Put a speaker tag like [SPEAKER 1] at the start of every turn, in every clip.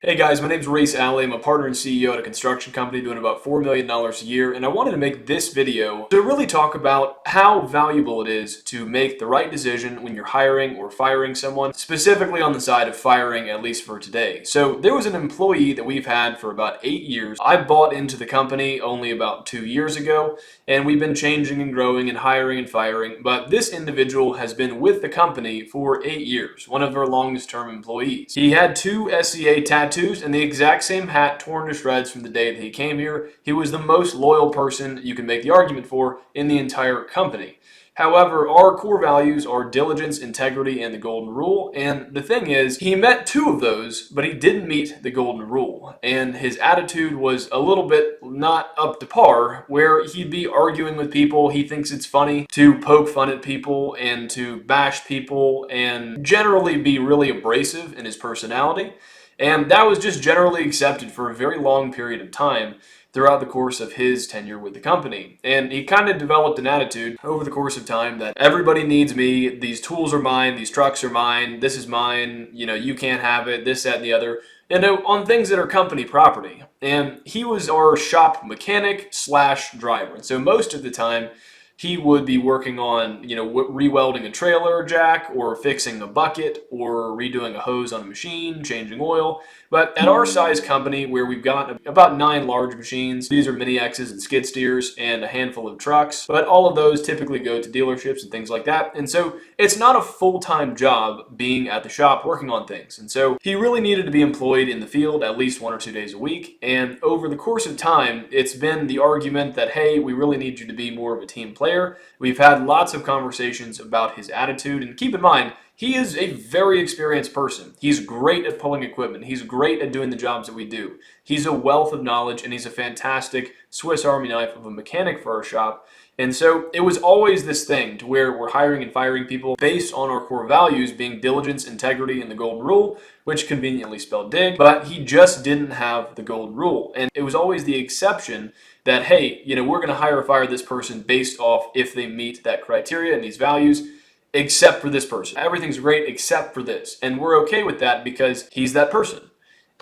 [SPEAKER 1] Hey guys, my name's Race Alley. I'm a partner and CEO at a construction company doing about $4 million a year, and I wanted to make this video to really talk about how valuable it is to make the right decision when you're hiring or firing someone, specifically on the side of firing, at least for today. So there was an employee that we've had for about 8 years. I bought into the company only about 2 years ago, and we've been changing and growing and hiring and firing, but this individual has been with the company for 8 years, one of our longest term employees. He had 2 SCA tattoos and the exact same hat torn to shreds from the day that he came here. He was the most loyal person you can make the argument for in the entire company. However, our core values are diligence, integrity, and the golden rule. And the thing is, he met 2 of those, but he didn't meet the golden rule. And his attitude was a little bit not up to par, where he'd be arguing with people. He thinks it's funny to poke fun at people and to bash people and generally be really abrasive in his personality. And that was just generally accepted for a very long period of time throughout the course of his tenure with the company. And he kind of developed an attitude over the course of time that everybody needs me, these tools are mine, these trucks are mine, this is mine, you can't have it, this, that, and the other, and on things that are company property. And he was our shop mechanic slash driver. And so most of the time, he would be working on, re-welding a trailer jack or fixing a bucket or redoing a hose on a machine, changing oil. But at our size company, where we've got about 9 large machines, these are mini X's and skid steers and a handful of trucks, but all of those typically go to dealerships and things like that. And so it's not a full-time job being at the shop working on things. And so he really needed to be employed in the field at least 1 or 2 days a week. And over the course of time, it's been the argument that, hey, we really need you to be more of a team player. We've had lots of conversations about his attitude, and keep in mind, he is a very experienced person. He's great at pulling equipment. He's great at doing the jobs that we do. He's a wealth of knowledge, and he's a fantastic Swiss Army knife of a mechanic for our shop. And so it was always this thing to where we're hiring and firing people based on our core values being diligence, integrity, and the golden rule, which conveniently spelled dig, but he just didn't have the golden rule. And it was always the exception that, hey, we're going to hire or fire this person based off if they meet that criteria and these values, except for this person. Everything's great except for this. And we're okay with that because he's that person.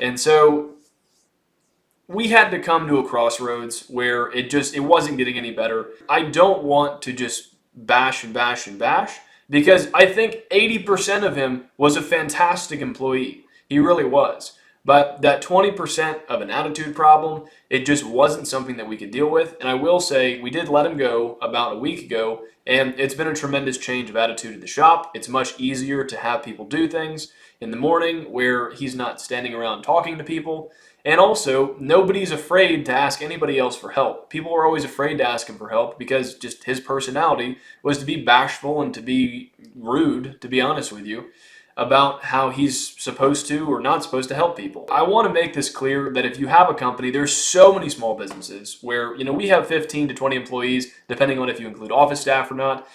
[SPEAKER 1] And so we had to come to a crossroads where it wasn't getting any better. I don't want to just bash and bash and bash because I think 80% of him was a fantastic employee. He really was. But that 20% of an attitude problem, it just wasn't something that we could deal with. And I will say, we did let him go about a week ago, and it's been a tremendous change of attitude at the shop. It's much easier to have people do things in the morning where he's not standing around talking to people. And also, nobody's afraid to ask anybody else for help. People are always afraid to ask him for help because just his personality was to be bashful and to be rude, to be honest with you, about how he's supposed to or not supposed to help people. I want to make this clear that if you have a company, there's so many small businesses where, we have 15 to 20 employees, depending on if you include office staff or not.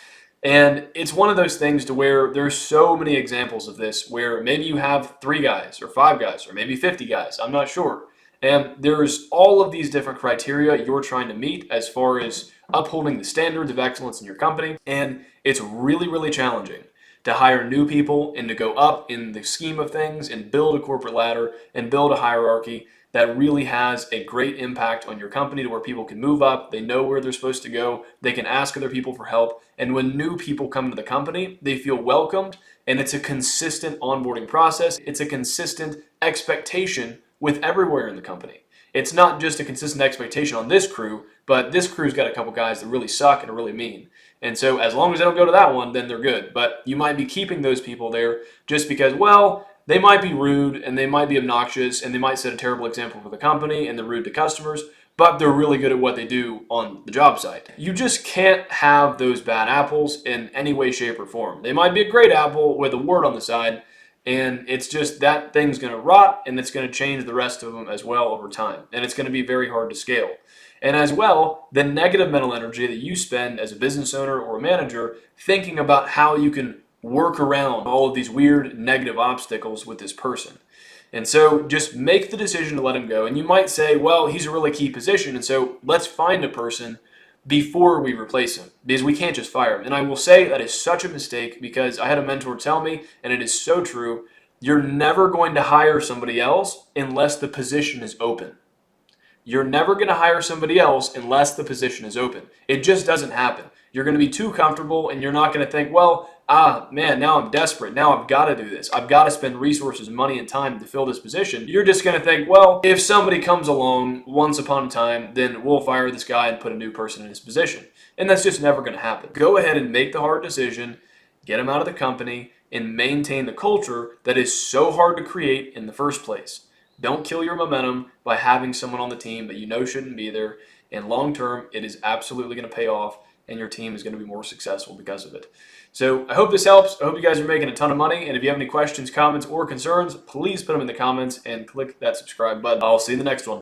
[SPEAKER 1] And it's one of those things to where there's so many examples of this where maybe you have 3 guys or 5 guys or maybe 50 guys, I'm not sure. And there's all of these different criteria you're trying to meet as far as upholding the standards of excellence in your company. And it's really, really challenging to hire new people and to go up in the scheme of things and build a corporate ladder and build a hierarchy that really has a great impact on your company to where people can move up, they know where they're supposed to go, they can ask other people for help, and when new people come to the company, they feel welcomed, and it's a consistent onboarding process. It's a consistent expectation with everywhere in the company. It's not just a consistent expectation on this crew, but this crew's got a couple guys that really suck and are really mean. And so as long as they don't go to that one, then they're good. But you might be keeping those people there just because, well, they might be rude and they might be obnoxious and they might set a terrible example for the company and they're rude to customers, but they're really good at what they do on the job site. You just can't have those bad apples in any way, shape, or form. They might be a great apple with a word on the side, and it's just that thing's going to rot and it's going to change the rest of them as well over time. And it's going to be very hard to scale. And as well, the negative mental energy that you spend as a business owner or a manager thinking about how you can work around all of these weird negative obstacles with this person. And so just make the decision to let him go. And you might say, well, he's a really key position, and so let's find a person before we replace him, because we can't just fire him. And I will say that is such a mistake because I had a mentor tell me, and it is so true, You're never going to hire somebody else unless the position is open. You're never going to hire somebody else unless the position is open. It just doesn't happen. You're going to be too comfortable and you're not going to think, well, man, now I'm desperate. Now I've got to do this. I've got to spend resources, money, and time to fill this position. You're just going to think, well, if somebody comes along once upon a time, then we'll fire this guy and put a new person in his position. And that's just never going to happen. Go ahead and make the hard decision, get him out of the company, and maintain the culture that is so hard to create in the first place. Don't kill your momentum by having someone on the team that you know shouldn't be there. And long term, it is absolutely going to pay off, and your team is going to be more successful because of it. So I hope this helps. I hope you guys are making a ton of money. And if you have any questions, comments, or concerns, please put them in the comments and click that subscribe button. I'll see you in the next one.